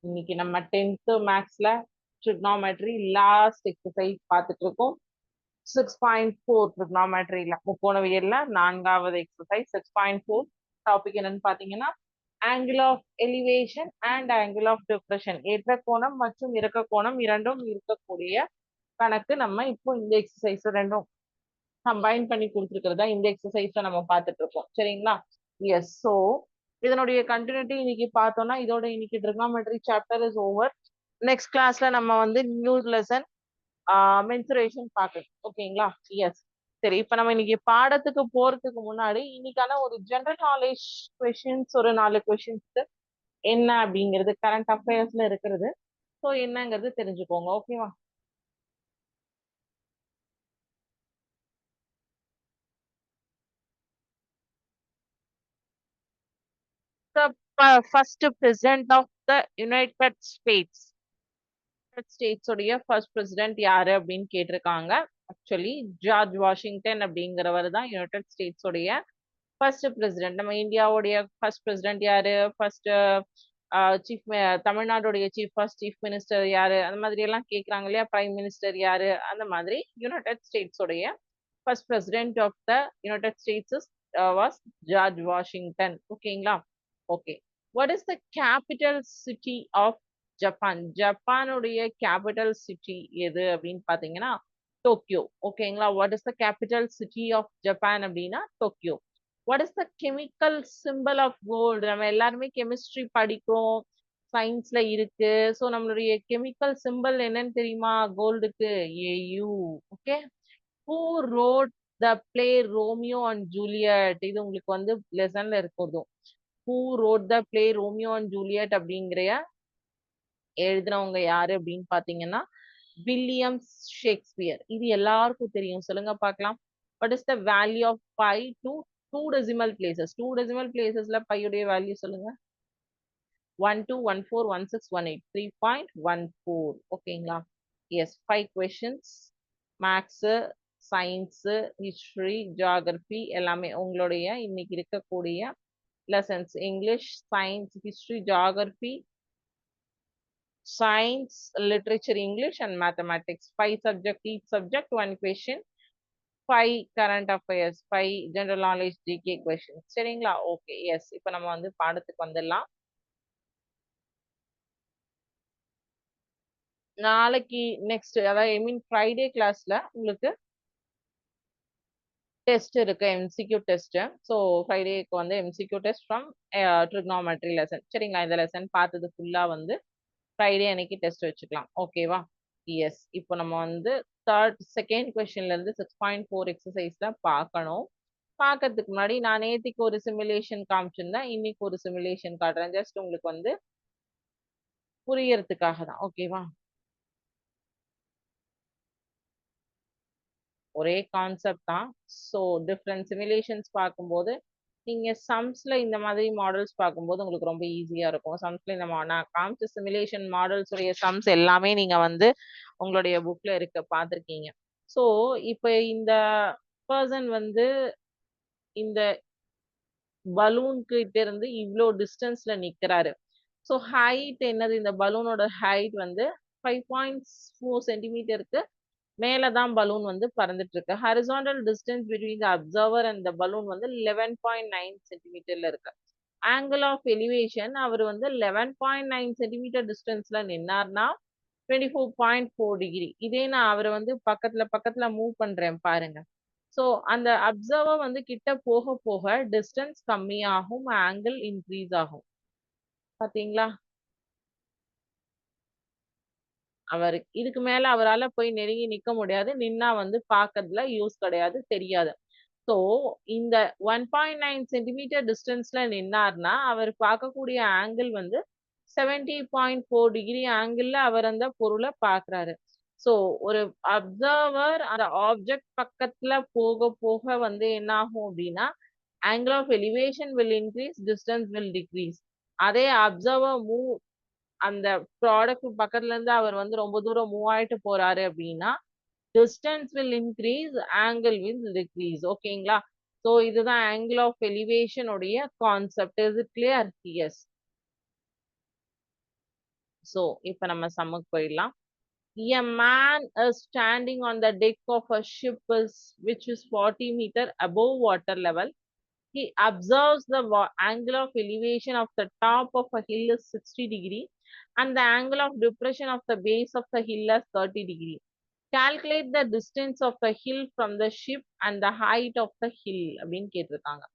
இன்னைக்கு நம்ம 10th மேக்ஸ்ல ட்ரிக்னாமெட்ரி லாஸ்ட் எக்ஸசைஸ் பார்த்துட்டு இருக்கோம். 6.4 ட்ரிக்னாமெட்ரியில முக்கோணவியல்ல 4வது எக்ஸசைஸ் 6.4. டாபிக் என்னன்னு பாத்தீங்கன்னா angle of elevation and angle of depression, ஏற்ற கோணம் மற்றும் இறக்க கோணம் இரண்டும் இருக்கக்கூடிய கணக்கு. நம்ம இப்போ இந்த எக்ஸசைஸ் ரெண்டும் கம்பைன் பண்ணி கொடுத்துருக்கிறதா இந்த எக்ஸசைஸை நம்ம பார்த்துட்டு இருக்கோம். சரிங்களா? எஸ். ஸோ இதனுடைய கண்டினியூட்டி இன்னைக்கு பார்த்தோம்னா இதோட இன்னைக்கு trigonometry chapter is over. Next கிளாஸ்ல நம்ம வந்து நியூ லெசன் மென்சுரேஷன் பார்க்கணும். ஓகேங்களா? எஸ். சரி, இப்ப நம்ம இன்னைக்கு பாடத்துக்கு போறதுக்கு முன்னாடி இன்னைக்கான ஒரு ஜெனரல் நாலேஜ் கொஸ்டின்ஸ் ஒரு 4 கொஸ்டின்ஸ் என்ன அப்படிங்கிறது கரண்ட் அஃபேர்ஸ்ல இருக்கிறது. ஸோ என்னங்கிறது தெரிஞ்சுக்கோங்க. ஓகேவா? The first president of the United States. States உடைய ஃபர்ஸ்ட் பிரசிடென்ட் யாரு அப்படின்னு கேட்டிருக்காங்க. ஆக்சுவலி ஜார்ஜ் வாஷிங்டன் அப்படிங்கிறவர் தான் யுனைடெட் ஸ்டேட்ஸ் உடைய ஃபர்ஸ்ட் பிரசிடென்ட். நம்ம இந்தியாவுடைய ஃபர்ஸ்ட் பிரசிடென்ட் யாரு, ஃபர்ஸ்ட் சீஃப், தமிழ்நாடுடைய ஃபர்ஸ்ட் சீஃப் மினிஸ்டர் யாரு, அந்த மாதிரி எல்லாம் கேட்கறாங்க இல்லையா, பிரைம் மினிஸ்டர் யாரு, அந்த மாதிரி யுனைடெட் ஸ்டேட்ஸ் உடைய first president of the United States was George Washington. ஓகேங்களா? Okay. What is the capital city of Japan? ஜப்பானுடைய கேபிட்டல் சிட்டி எது அப்படின்னு பாத்தீங்கன்னா டோக்கியோ. ஓகேங்களா? What is the capital city of Japan அப்படின்னா Tokyo. What is the chemical symbol of gold? நம்ம எல்லாருமே chemistry படிக்கிறோம், சயின்ஸ்ல இருக்கு. ஸோ நம்மளுடைய கெமிக்கல் சிம்பிள் என்னன்னு தெரியுமா? கோல்டுக்கு A U. Okay. Who wrote the play Romeo and Juliet? இது உங்களுக்கு வந்து லெசன்ல இருக்கும். Who wrote the play Romeo and Juliet அப்படிங்கிற எழுதினவங்க யாரு அப்படின்னு பாத்தீங்கன்னா வில்லியம் ஷேக்ஸ்பியர். இது எல்லாருக்கும் தெரியும். சொல்லுங்க பார்க்கலாம். What is the value of pi to 2 decimal places? 2 decimal பிளேசஸ்ல பையுடைய வேல்யூ சொல்லுங்க. 12141618 3.14. ஓகேங்களா? Yes. 5 questions. Maths, science, history, geography எல்லாமே உங்களுடைய இன்னைக்கு இருக்கக்கூடிய lessons. English, science, history, geography, science, literature, English and mathematics. 5 subject, each subject 1 question, 5 current affairs, 5 general knowledge GK questions. சரிங்களா? Okay. S. இப்போ நம்ம வந்து பாடத்துக்கு வந்துடலாம். நாளைக்கு நெக்ஸ்ட், அதாவது ஐ மீன் ஃப்ரைடே கிளாஸ்ல உங்களுக்கு டெஸ்ட் இருக்கு, எம்சிக்யூ டெஸ்ட். ஸோ ஃப்ரைடேக்கு வந்து MCQ test from trigonometry lesson. சரிங்களா? இந்த லெசன் பார்த்தது ஃபுல்லா வந்து ஃப்ரைடே அன்னைக்கு டெஸ்ட் வச்சுக்கலாம். ஓகேவா? எஸ். இப்போ நம்ம வந்து செகண்ட் கொஸ்டின்ல இருந்து 6.4 எக்ஸசைஸ்ல பார்க்கணும். பார்க்கறதுக்கு முன்னாடி நான் நேத்திக்கு ஒரு சிமுலேஷன் காமிச்சிருந்தேன், இன்னைக்கு ஒரு சிமுலேஷன் காட்டுறேன். ஜஸ்ட் உங்களுக்கு வந்து புரியறதுக்காக தான். ஓகேவா? ஒரே கான்செப்ட் தான். ஸோ டிஃப்ரெண்ட் சிமுலேஷன்ஸ் பார்க்கும்போது நீங்க சம்ஸ்ல இந்த மாதிரி மாடல்ஸ் பார்க்கும்போது உங்களுக்கு ரொம்ப ஈஸியா இருக்கும். சம்ஸ்ல இந்த நான் காமிச்ச சிமுலேஷன் மாடல்ஸ் உடைய சம்ஸ் எல்லாமே நீங்க வந்து உங்களுடைய புக்ல இருக்க பார்த்துருக்கீங்க. ஸோ இப்போ இந்த பர்சன் வந்து இந்த பலூன் கிட்ட இருந்து இவ்வளோ டிஸ்டன்ஸ்ல நிக்கிறாரு. ஸோ ஹைட் என்னது? இந்த பலூனோட ஹைட் வந்து 5.4 சென்டிமீட்டருக்கு மேலதான் பலூன் வந்து பறந்துட்டு இருக்கு. Horizontal distance between the observer and the balloon வந்து 11.9 சென்டிமீட்டர்ல இருக்கு. ஆங்கிள் ஆஃப் எலிவேஷன் அவர் வந்து 11.9 சென்டிமீட்டர் டிஸ்டன்ஸ்ல நின்னார்னா 24.4 டிகிரி. இதே நான் அவரை வந்து பக்கத்துல மூவ் பண்றேன் பாருங்க. ஸோ அந்த அப்சர்வர் வந்து கிட்ட போக போக டிஸ்டன்ஸ் கம்மியாகும், ஆங்கிள் இன்க்ரீஸ் ஆகும். பாத்தீங்களா? அவர் இதுக்கு மேல அவரால் போய் நெருங்கி நிக்க முடியாது. நின்னா வந்து பார்க்கறதுல யூஸ் கிடையாது, தெரியாது. ஸோ இந்த 1.9 சென்டிமீட்டர் டிஸ்டன்ஸ்ல நின்னார்னா அவர் பார்க்கக்கூடிய ஆங்கிள் வந்து 70.4 டிகிரி ஆங்கிள் அவர் அந்த பொருளை பார்க்கறாரு. ஸோ ஒரு அப்சர்வர் அந்த ஆப்ஜெக்ட் பக்கத்துல போக போக வந்து என்ன ஆகும் அப்படின்னா angle of elevation will increase, distance will decrease. அதே அப்சர்வர் மூவ் அந்த ப்ராடக்ட் பக்கத்துல இருந்து அவர் வந்து ரொம்ப தூரம் மூவ் ஆயிட்டு போறாரு அப்படின்னா distance will increase, angle will decrease. ஓகேங்களா? ஸோ இதுதான் ஆங்கிள் ஆஃப் எலிவேஷன் உடைய concept. Is it clear? Yes. So இப்ப நம்ம சம்முக்கு போயிடலாம். A man is standing on the deck of a ship which is 40 meter above water level. He observes the angle of elevation of the top of a hill is 60 degree and the angle of depression of the base of the hill is 30 degree. Calculate the distance of the hill from the ship and the height of the hill அப்படின்னு கேட்டிருக்காங்க.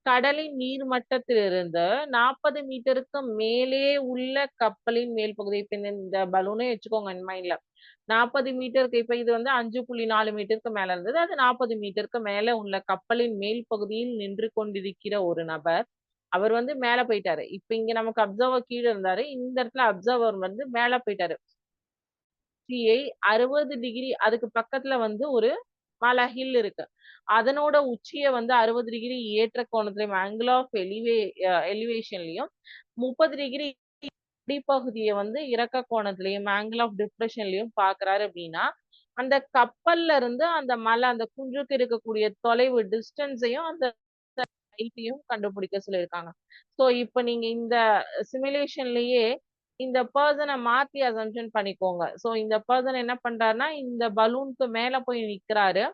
கடலின் நீர் மட்டத்திலிருந்து 40 மீட்டருக்கு மேலே உள்ள கப்பலின் மேல் பகுதி. இப்ப இந்த பலூனே வச்சுக்கோங்க மைண்ட்ல. 40 மீட்டருக்கு, இப்ப இது வந்து 5.4 மீட்டருக்கு மேல இருந்தது, அது 40 மீட்டருக்கு மேல உள்ள கப்பலின் மேல் பகுதியில் நின்று கொண்டிருக்கிற ஒரு நபர். அவர் வந்து மேல போயிட்டாரு. இப்ப இங்க நமக்கு அப்சர்வர் கீழே இருந்தாரு, இந்த இடத்துல அப்சர்வர் வந்து மேல போயிட்டாரு. 60 டிகிரி, அதுக்கு பக்கத்துல வந்து ஒரு மலை ஹில் இருக்கு. அதனோட உச்சியை வந்து 60 டிகிரி ஏற்ற கோணத்திலையும் ஆங்கிள் ஆஃப் எலிவேஷன்லயும் 30 டிகிரி அடிப்பகுதியை வந்து இறக்க கோணத்திலையும் ஆங்கிள் ஆஃப் டிப்ரெஷன்லயும் பாக்குறாரு அப்படின்னா, அந்த கப்பல்ல இருந்து அந்த மலை, அந்த குன்றுக்கு இருக்கக்கூடிய தொலைவு டிஸ்டன்ஸையும் அந்த ஹைட்டையும் கண்டுபிடிக்க சொல்லியிருக்காங்க. சோ இப்ப நீங்க இந்த சிமுலேஷன்லயே இந்த பர்சனை மாத்தி அசம்ஷன் பண்ணிக்கோங்க. சோ இந்த பர்சன் என்ன பண்றாருன்னா, இந்த பலூனுக்கு மேல போய் நிக்கிறாரு.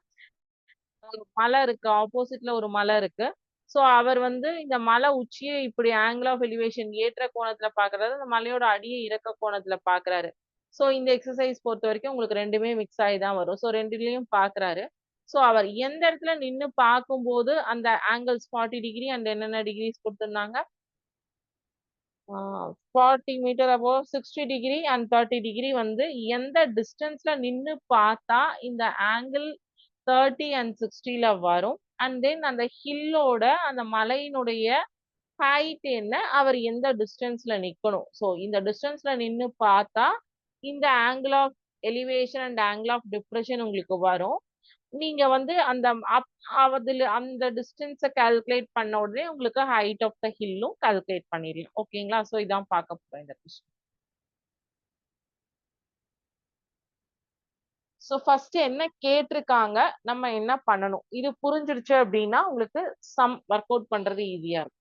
ஒரு மலை இருக்கு, ஆப்போசிட்ல ஒரு மலை இருக்கு. சோ அவர் வந்து இந்த மலை உச்சியை இப்படி ஆங்கிள் ஆஃப் எலிவேஷன் ஏற்ற கோணத்துல பாக்குறாரு, அந்த மலையோட அடியை இறக்க கோணத்துல பாக்குறாரு. சோ இந்த எக்ஸசைஸ் பொறுத்த வரைக்கும் உங்களுக்கு ரெண்டுமே மிக்ஸ் ஆகி தான் வரும். சோ ரெண்டுலயும் பாக்குறாரு. சோ அவர் எந்த இடத்துல நின்னு பார்க்கும்போது அந்த ஆங்கிள்ஸ் 40 டிகிரி அண்ட் என்னென்ன டிகிரிஸ் கொடுத்திருந்தாங்க, 40 metre above 60 degree and 30 degree வந்து எந்த டிஸ்டன்ஸ்ல நின்னு பார்த்தா இந்த ஆங்கிள் 30 அண்ட் 60ல வரும். அண்ட் தென் அந்த ஹில்லோட, அந்த மலையினுடைய ஹைட் என்ன, அவர் எந்த டிஸ்டன்ஸ்ல நிக்கணும். சோ இந்த டிஸ்டன்ஸ்ல நின்னு பார்த்தா இந்த angle of elevation and angle of depression உங்களுக்கு வரும். நீங்க வந்து அந்த அதுல அந்த டிஸ்டன்ஸை கால்குலேட் பண்ண உடனே உங்களுக்கு ஹைட் ஆஃப் த ஹில்லும் கால்குலேட் பண்ணிடலாம். ஓகேங்களா? சோ இதான் பார்க்க போறோம் இந்த கொஸ்டின். சோ ஃபர்ஸ்ட் என்ன கேட்டிருக்காங்க, நம்ம என்ன பண்ணணும், இது புரிஞ்சிருச்சு அப்படின்னா உங்களுக்கு சம் ஒர்க் அவுட் பண்றது ஈஸியா இருக்கும்.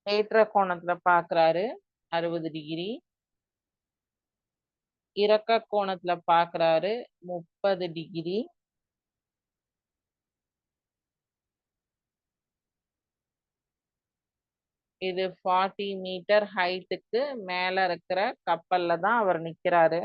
ஏற்ற கோணத்துல பாக்குறாரு 60 டிகிரி, இறக்க கோணத்துல பாக்குறாரு 30 டிகிரி. இது 40 மீட்டர் ஹைட்டுக்கு மேல இருக்கிற கப்பல்ல தான் அவர் நிக்கிறாரு.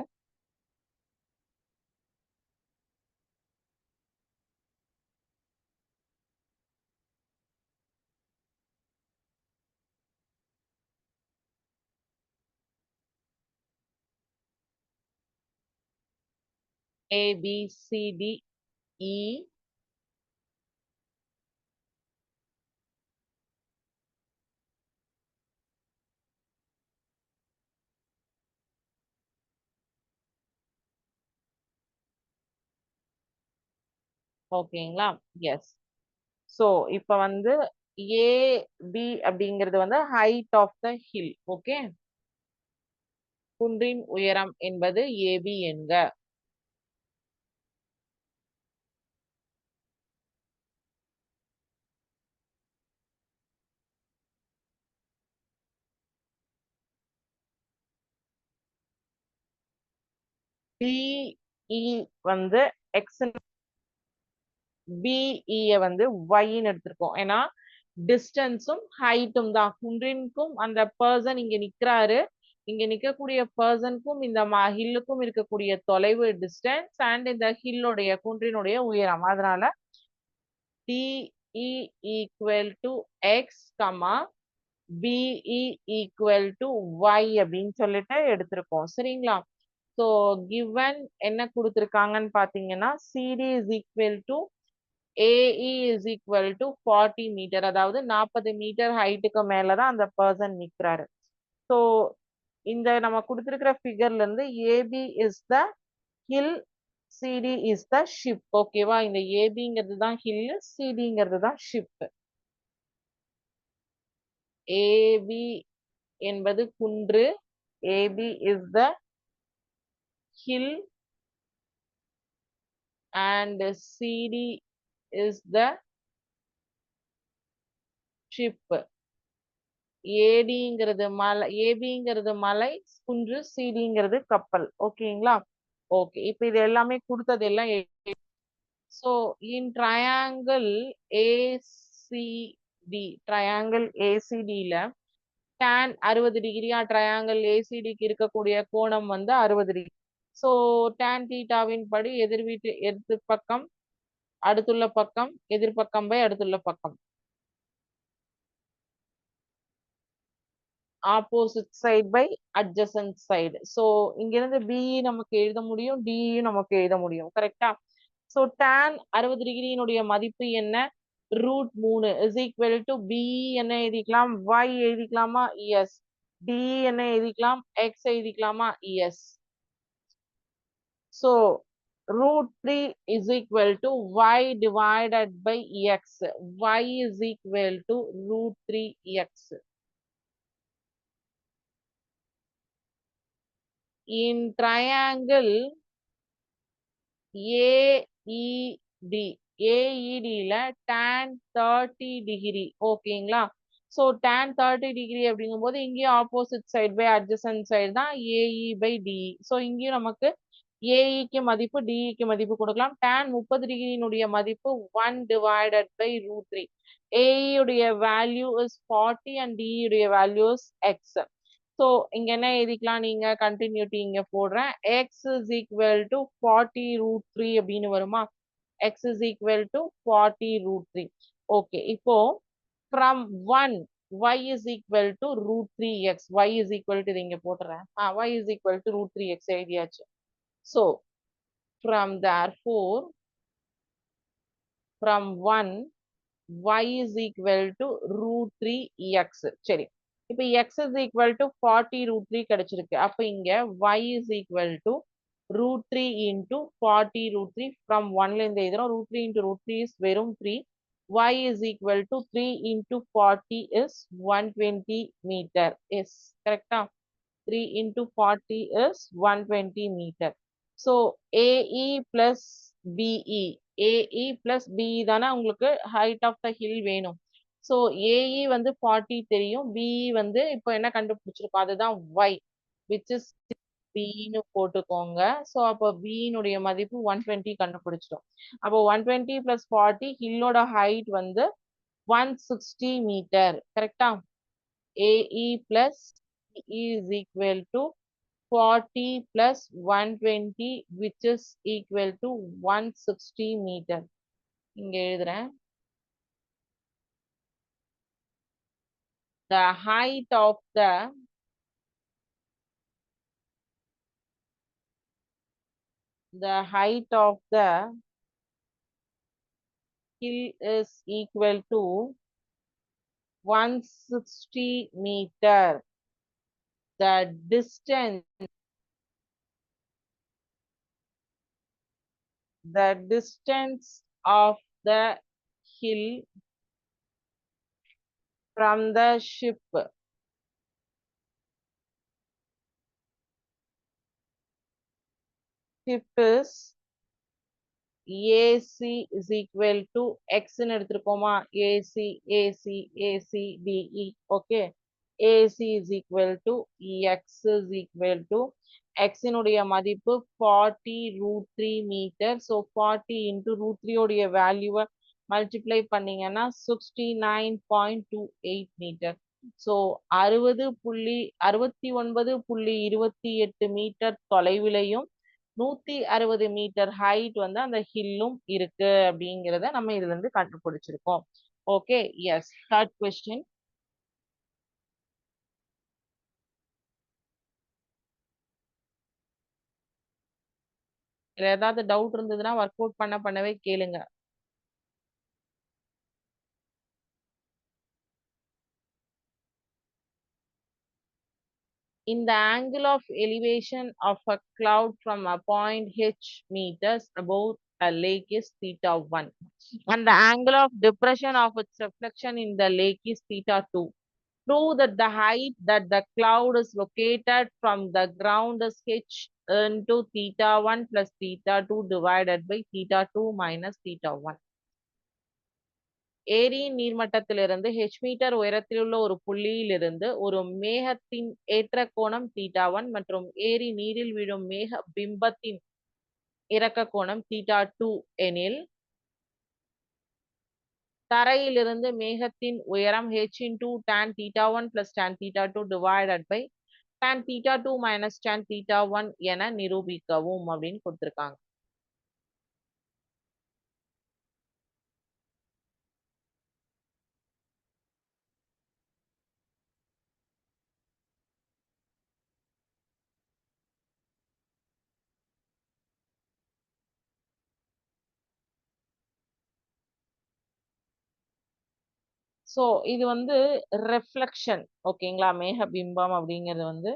ABCDE ஓகேங்களா? எஸ். சோ இப்ப வந்து AB அப்படிங்கிறது வந்து height of the hill. Okay, குன்றின் உயரம் என்பது AB என்க. DE வந்து X, BE வந்து Yன்னு எடுத்திருக்கோம். ஏன்னா டிஸ்டன்ஸும் ஹைட்டும் தான். குன்றின்கும் அந்த பர்சன் இங்க நிக்கிறாரு, இங்க நிக்கக்கூடிய பர்சனுக்கும் இந்த ஹில்லுக்கும் இருக்கக்கூடிய தொலைவு டிஸ்டன்ஸ் அண்ட் இந்த ஹில்லுடைய குன்றினுடைய உயரம். அதனால DE equal to X, BE equal to Y அப்படின்னு சொல்லிட்டு எடுத்திருக்கோம். சரிங்களா? ஸோ கிவன் என்ன கொடுத்துருக்காங்கன்னு பார்த்தீங்கன்னா, CD is equal to AE is equal to 40 metre, அதாவது 40 மீட்டர் ஹைட்டுக்கு மேலதான் அந்த பர்சன் நிக்கிறாரு. ஸோ இந்த நம்ம கொடுத்திருக்கிற ஃபிகர்ல இருந்து AB is the hill, CD is the ship. ஓகேவா? இந்த ஏபிங்கிறது தான் ஹில், சிடிங்கிறது தான் ஷிப். ஏபி என்பது குன்று, A B is the hill and C D is the ship. ஏடிங்கிறது மலை, ஏபிங்கிறது மலை, குன்று, சிடிங்கிறது கப்பல். ஓகேங்களா? ஓகே, இப்ப இது எல்லாமே கொடுத்தது எல்லாம். So in triangle A C D, triangle ஏசிடியில tan 60 டிகிரியா, ட்ரையாங்கிள் ஏசிடிக்கு இருக்கக்கூடிய கோணம் வந்து 60 டிகிரி. ஸோ tan தீட்டாவின் படி எதிர் பக்கம் அடுத்துள்ள பக்கம், எதிர்பக்கம் பை அடுத்துள்ள பக்கம், opposite side by adjacent side. So இங்கிருந்து பிஇ நமக்கு எழுத முடியும், டிஇ நமக்கு எழுத முடியும். கரெக்டா? ஸோ tan 60 டிகிரியினுடைய மதிப்பு என்ன? √3 இஸ் ஈக்குவல் டு பிஇ என்ன எழுதிக்கலாம்? y எழுதிக்கலாமா? எஸ். டிஇ என்ன எழுதிக்கலாம்? எக்ஸ் எழுதிக்கலாமா? Yes. So √3 is equal to y divided by x. y is equal to √3x. In triangle AED, AED ல tan 30 டிகிரி. ஓகேங்களா? ஸோ tan 30 டிகிரி அப்படிங்கும் போது இங்கேயும் opposite side by adjacent side தான் AE by DE. So இங்கேயும் நமக்கு ஏஇக்கு மதிப்பு, டிஇக்கு மதிப்பு கொடுக்கலாம். tan 30 டிகிரியினுடைய மதிப்பு 1 divided by √3. ஏஇ உடைய வேல்யூ இஸ் 40 அண்ட் டிஇ உடைய வேல்யூ இஸ் எக்ஸ். ஸோ இங்க என்ன எழுதிக்கலாம்? நீங்க கண்டினியூட்டி இங்க போடுறேன். எக்ஸ் இஸ் ஈக்குவல் டு 40√3 அப்படின்னு வருமா? X is equal to 40√3. Okay, இப்போ from 1 y is equal to √3x. y is equal to இது இங்க போட்டுறேன். y is equal to √3x எழுதியாச்சு. So from therefore from 1 y is equal to √3x. சரி, இப்போ x is equal to 40√3 கிடைச்சிருக்கு. அப்ப இங்க y is equal to √3 into 40√3. from 1ல இருந்து எழுதுறோம். √3 into √3 is வெறும் 3. y is equal to 3 into 40 is 120 meter. Yes, correct? 3 into 40 is 120 meter. So AE plus BE, AE plus BE தானே உங்களுக்கு height of the hill வேணும். So AE வந்து 40 தெரியும், BE வந்து இப்போ என்ன கண்டுபிடிச்சிருக்கோம்? அதுதான் y, which is பின்னு போட்டுக்கோங்க. ஸோ அப்போ பியினுடைய மதிப்பு 120 கண்டுபிடிச்சிட்டோம். அப்போ 120 plus 40, ஹில்லோட ஹைட் வந்து 160 மீட்டர். கரெக்டா? AE plus BE is equal to 40 plus 120, which is equal to 160 meter. இங்க எழுதுறேன். The height of the hill is equal to 160 meter. The distance of the hill from the ship is AC is equal to x ன்னு எடுத்திருக்கோமா? AC, AC, AC, DE. Okay. AC is equal to x is equal to x இனுடைய மதிப்பு 40√3 metre. So 40 into √3 உடைய வேல்யூவை multiply பண்ணீங்கன்னா 69.28 metre. So 69.28 metre தொலைவிலையும் 160 metre height வந்து அந்த ஹில்லும் இருக்கு அப்படிங்கிறத நம்ம இதுல இருந்து கண்டுபிடிச்சிருக்கோம். Okay, yes. Third question. ஏதாவது டவுட் இருந்ததுன்னா ஒர்க் அவுட் பண்ணவே கேளுங்க. in the angle of elevation of a cloud from a point h meters above a lake is theta 1, and the angle of depression of its reflection in the lake is theta 2. Prove that the height that the cloud is located from the ground is h into theta 1 plus theta 2 divided by theta 2 minus theta 1. ஏரியின் நீர்மட்டத்திலிருந்து h metre உயரத்திலுள்ள ஒரு புள்ளியிலிருந்து ஒரு மேகத்தின் ஏற்ற கோணம் theta 1 மற்றும் ஏரி நீரில் விழும் மேக பிம்பத்தின் இறக்க கோணம் தீட்டா 2 எனில் தரையிலிருந்து மேகத்தின் உயரம் h into tan theta 1 plus tan theta 2 divided by tan theta 2 minus tan theta 1 என நிரூபிக்கவும் அப்படின்னு கொடுத்திருக்காங்க. ஸோ இது வந்து ரெஃப்ளெக்ஷன். ஓகேங்களா? மேக பிம்பம் அப்படிங்கிறது வந்து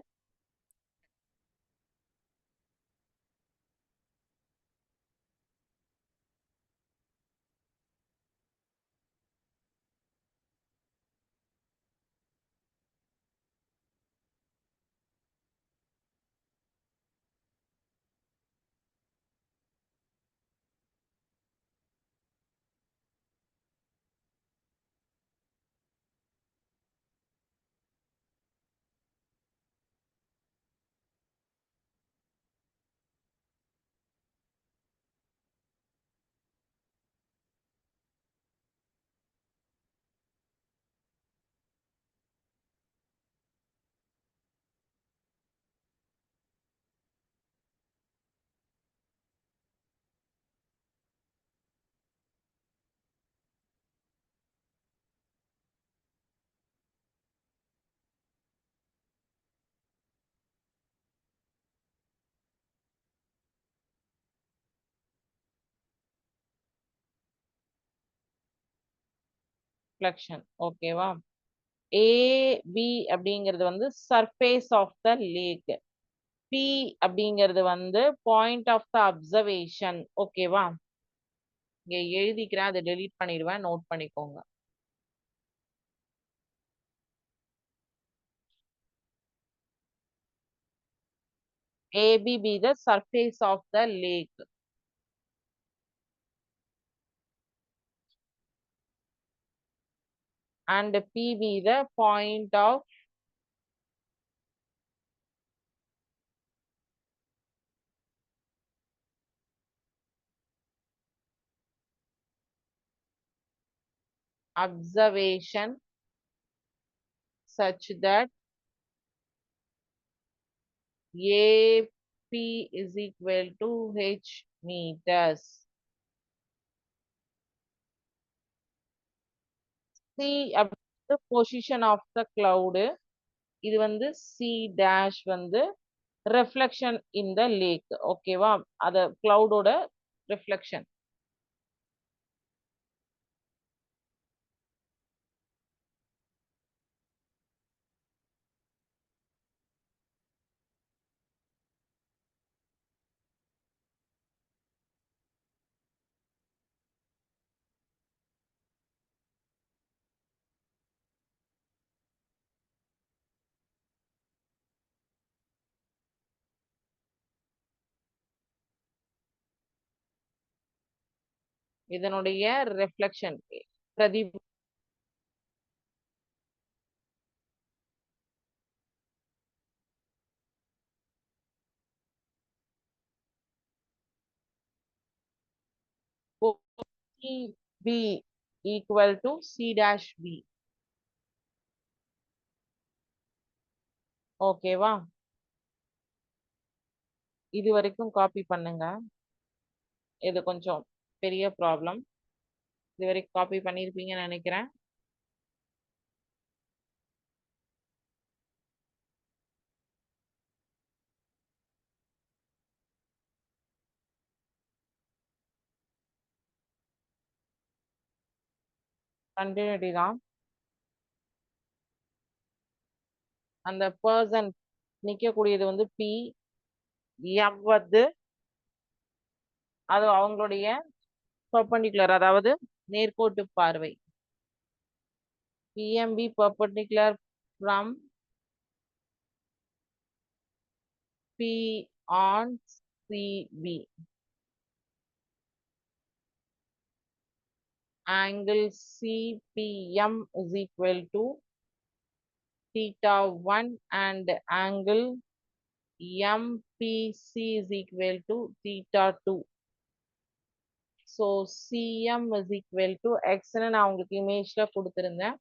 ரிஃப்ளெக்ஷன். ஓகேவா? ஏபி அப்படிங்கிறது வந்து surface of the lake. B அப்படிங்கிறது வந்து பாயிண்ட் ஆஃப் த அப்சர்வேஷன். ஓகேவா? இங்க எழுதிக்கிறேன், அதை டெலீட் பண்ணிடுவேன், நோட் பண்ணிக்கோங்க. AB be the surface of the lake and P be the point of observation such that AP is equal to H meters. C the position of the cloud. இது வந்து C dash வந்து reflection in the lake. ஓகேவா? அது cloud-ஓட reflection. இதனுடைய reflection பிரதி B equal to C dash B. ஓகேவா? இது வரைக்கும் காப்பி பண்ணுங்க. இது கொஞ்சம் பெரிய ப்ராப்ளம். இது வரைக்கும் காப்பி பண்ணியிருப்பீங்கன்னு நினைக்கிறேன். கண்டினியூட்டி தான். அந்த பர்சன் நிக்கக்கூடியது வந்து பி எம் வந்து அது அவங்களுடைய perpendicular, அதாவது நேர்கோட்டு பார்வை. PMB perpendicular from P on CB. Angle CPM is equal to theta 1 and angle MPC is equal to theta 2. So CM is equal to X ன்னு நான் உங்களுக்கு இமேஜ்ல கொடுத்திருந்தேன்.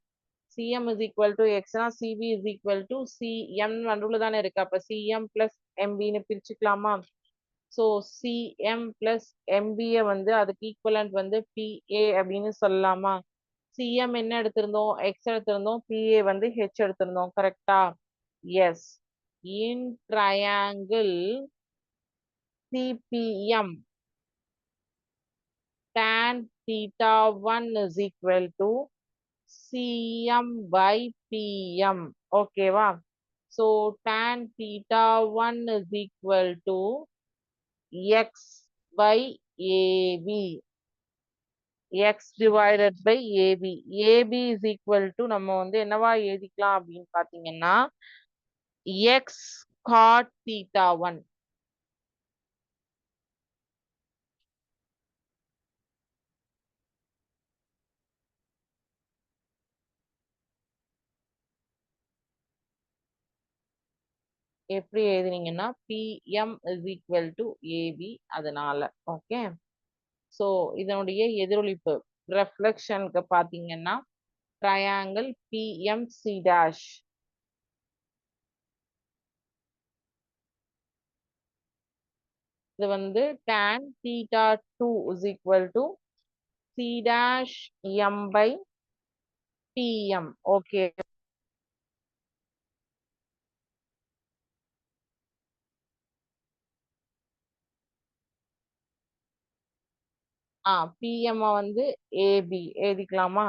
CM is equal to X னா CB is equal to CM நடுவுல தானே இருக்கு. அப்ப CM plus MB ன்னு பிரிச்சுக்கலாமா? So CM plus MB வந்து அதுக்கு ஈக்குவலண்ட் வந்து PA அப்படின்னு சொல்லலாமா? CM என்ன எடுத்திருந்தோம்? X எடுத்திருந்தோம். PA வந்து H எடுத்திருந்தோம். கரெக்டா? S. In triangle CPM, tan theta 1 is equal to CM by PM. ஓகேவா? So tan theta 1 is equal to X by AB. X divided by AB. AB is equal to நம்ம வந்து என்னவா எழுதிக்கலாம் அப்படின்னு பாத்தீங்கன்னா X cot theta 1. எப்படி எழுதுனீங்கன்னா PM is equal to AB அதனால okay. So இதனுடைய எதிரொலிப்பு ரெஃப்ளெக்ஷனுக்கு பார்த்தீங்கன்னா ட்ரையாங்கிள் PMC dash இது வந்து tan theta 2 is equal to C dash M by PM. Okay. PM வந்து AB எழுதிக்கலாமா?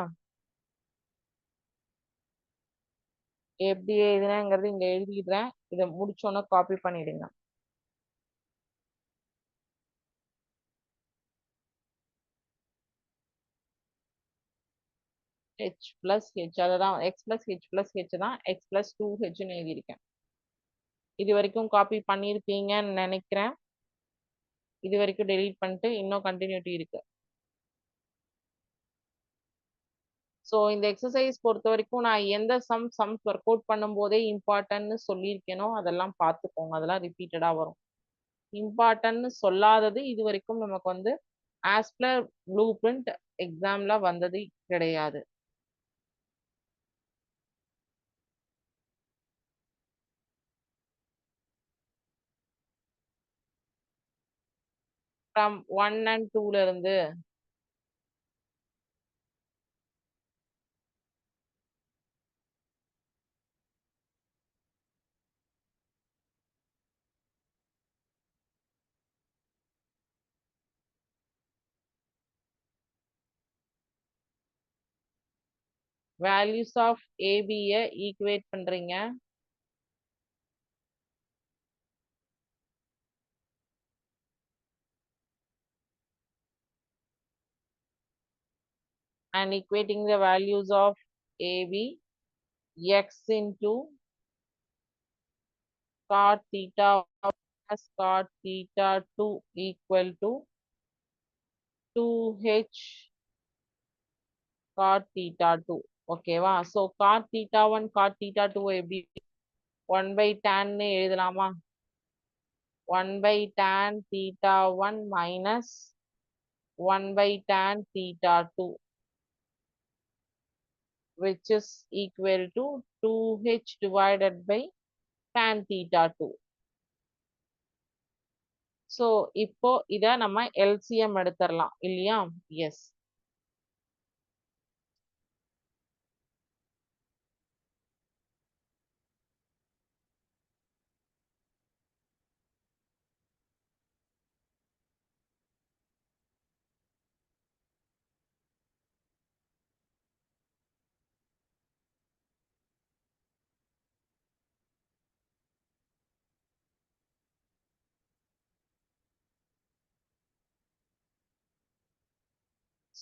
எப்படி எழுதுனேங்கிறது இங்க எழுதிடுறேன். இதை முடிச்சோன்னா காப்பி பண்ணிடுங்க. H plus H அதான் X plus H plus H தான் X plus 2Hன்னு எழுதியிருக்கேன். இது வரைக்கும் காப்பி பண்ணியிருப்பீங்கன்னு நினைக்கிறேன். இது வரைக்கும் டெலீட் பண்ணிட்டு இன்னும் கண்டினியூட்டி இருக்கு. ஸோ இந்த எக்ஸசைஸ் பொறுத்த வரைக்கும் நான் எந்த சம்ஸ் ஒர்க் அவுட் பண்ணும்போதே இம்பார்ட்டன்ட்னு சொல்லியிருக்கேனோ அதெல்லாம் பார்த்துக்கோங்க. அதெல்லாம் ரிப்பீட்டடா வரும். இம்பார்ட்டன்ட்னு சொல்லாதது இது வரைக்கும் நமக்கு வந்து ஆஸ் பர் ப்ளூ பிரிண்ட் எக்ஸாம்ல வந்தது கிடையாது. ஃப்ரம் 1 and 2ல இருந்து வேல்யூஸ் ஆஃப் ஏபியை ஈக்குவேட் பண்றீங்க. And equating the values of AB, X into cot theta plus cot theta 2 equal to 2H cot theta 2. ஓகேவா? So cot theta 1 cot theta 2 எப்படி 1 by tan எழுதலாமா? 1 by tan theta 1 minus 1 by tan theta 2, which is equal to 2H divided by tan theta 2. So இப்போ இதை நம்ம LCM எடுத்துடலாம் இல்லையா? S.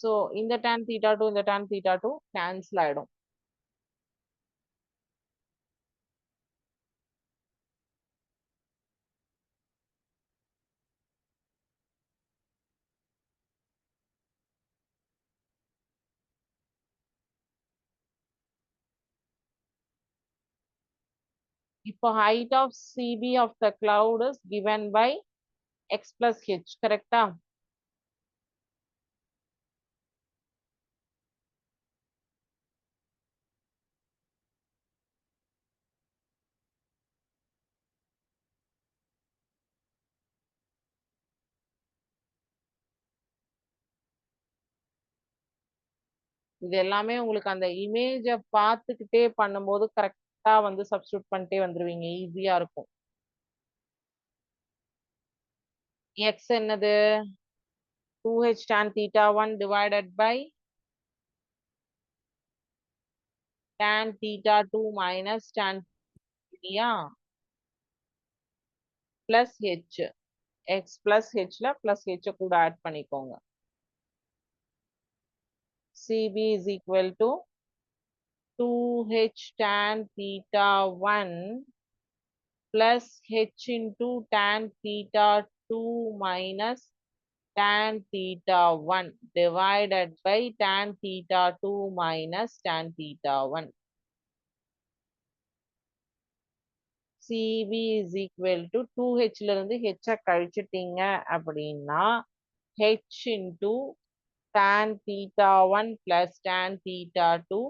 So இந்த tan theta 2 இந்த tan theta 2 கேன்சல் ஆயிடும். இப்போ height of CB of the cloud is given by x plus h, கரெக்டா? இது எல்லாமே உங்களுக்கு அந்த இமேஜ பார்த்துக்கிட்டே பண்ணும்போது கரெக்டா வந்து சப்ஸ்டியூட் பண்ணிட்டே வந்துருவீங்க. ஈஸியா இருக்கும். x என்னது? 2h tan theta 1 divided by tan theta 2 minus tan theta plus h. x plus hல plus h கூட ஆட் பண்ணிக்கோங்க. CB is equal to 2h tan theta 1 plus h into tan theta 2 minus tan theta 1 divided by tan theta 2 minus tan theta 1. CB is equal to 2h ல இருந்து h கழிச்சிட்டீங்க அப்படின்னா h into tan theta 1 plus tan theta 2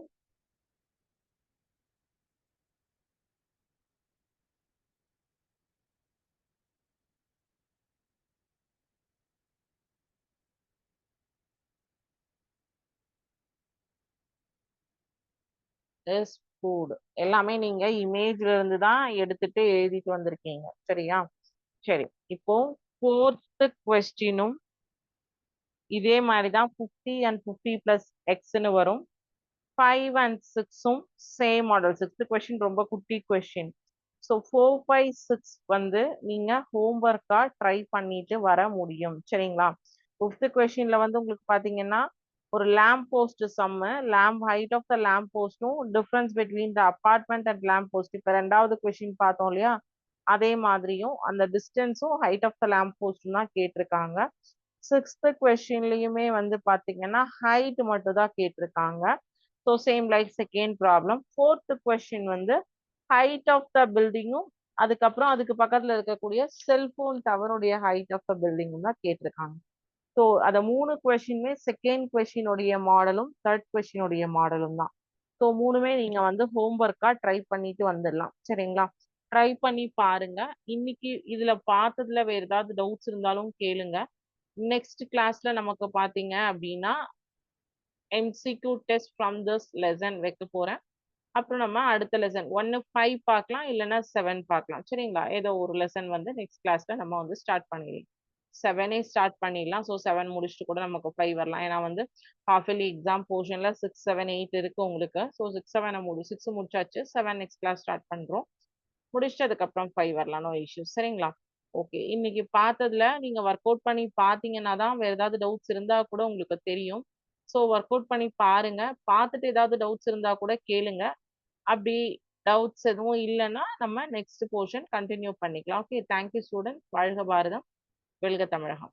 is food. எல்லாமே நீங்க இமேஜ்ல இருந்து தான் எடுத்துட்டு எழுதிட்டு வந்திருக்கீங்க. சரியா? சரி. இப்போ fourth questionம் இதே மாதிரி தான் 50 and 50 plus xன்னு வரும். 5 and 6ம் சேம் மாடல். 6th question ரொம்ப குட்டி question. ஸோ 4, 5, 6 வந்து நீங்க ஹோம்ஒர்க்கா ட்ரை பண்ணிட்டு வர முடியும். சரிங்களா? 5th questionல வந்து உங்களுக்கு பாத்தீங்கன்னா ஒரு லேம்ப் போஸ்ட் சம்மு, lamp height of the lamp போஸ்டும் difference between the apartment and lamp post. இப்ப 2வது கொஸ்டின் பார்த்தோம் இல்லையா, அதே மாதிரியும் அந்த டிஸ்டன்ஸும் ஹைட் ஆஃப் த லேம்ப் போஸ்டும் தான் கேட்டிருக்காங்க. 6th கொஸ்டின்லயுமே வந்து பாத்தீங்கன்னா ஹைட் மட்டும் தான் கேட்டிருக்காங்க. So same like second problem. 4th question வந்து ஹைட் ஆஃப் த பில்டிங்கும் அதுக்கப்புறம் அதுக்கு பக்கத்துல இருக்கக்கூடிய செல்போன் டவருடைய ஹைட் ஆஃப் த பில்டிங்கும் தான் கேட்டிருக்காங்க. ஸோ அந்த 3 கொஸ்டினுமே செகண்ட் கொஸ்டினுடைய மாடலும் தேர்ட் கொஸ்டினுடைய மாடலும் தான். ஸோ 3மே நீங்க வந்து ஹோம்ஒர்க்கா ட்ரை பண்ணிட்டு வந்துடலாம். சரிங்களா? ட்ரை பண்ணி பாருங்க. இன்னைக்கு இதுல பார்த்ததுல வேற ஏதாவது டவுட்ஸ் இருந்தாலும் கேளுங்க. நெக்ஸ்ட் கிளாஸ்ல நமக்கு பாத்தீங்க அப்படின்னா MCQ test from this lesson வைக்க போறேன். அப்புறம் நம்ம அடுத்த லெசன் 1 5 பார்க்கலாம், இல்லைன்னா 7 பார்க்கலாம். சரிங்களா? ஏதோ ஒரு லெசன் வந்து நெக்ஸ்ட் கிளாஸ்ல நம்ம வந்து ஸ்டார்ட் பண்ணிடலாம். 7 ஸ்டார்ட் பண்ணிடலாம். ஸோ 7 முடிச்சுட்டு கூட நமக்கு 5 வரலாம். ஏன்னா வந்து ஹாஃப் இயர்லி எக்ஸாம் போர்ஷன்ல 6, 7, 8 இருக்கு உங்களுக்கு. ஸோ 6, 7 6 முடிச்சாச்சு. 7 நெக்ஸ்ட் கிளாஸ் ஸ்டார்ட் பண்றோம். முடிச்சுட்டு அதுக்கப்புறம் 5 வரலாம். No issues. சரிங்களா? ஓகே. இன்னைக்கு பார்த்ததுல நீங்க ஒர்க் அவுட் பண்ணி பார்த்தீங்கன்னா தான் வேற ஏதாவது டவுட்ஸ் இருந்தா கூட உங்களுக்கு தெரியும். ஸோ ஒர்க் அவுட் பண்ணி பாருங்க. பார்த்துட்டு ஏதாவது டவுட்ஸ் இருந்தா கூட கேளுங்க. அப்படி டவுட்ஸ் எதுவும் இல்லைன்னா நம்ம நெக்ஸ்ட் போர்ஷன் கண்டினியூ பண்ணிக்கலாம். ஓகே. Thank you student. வாழ்க பாரதம், வெல்க தமிழகம்.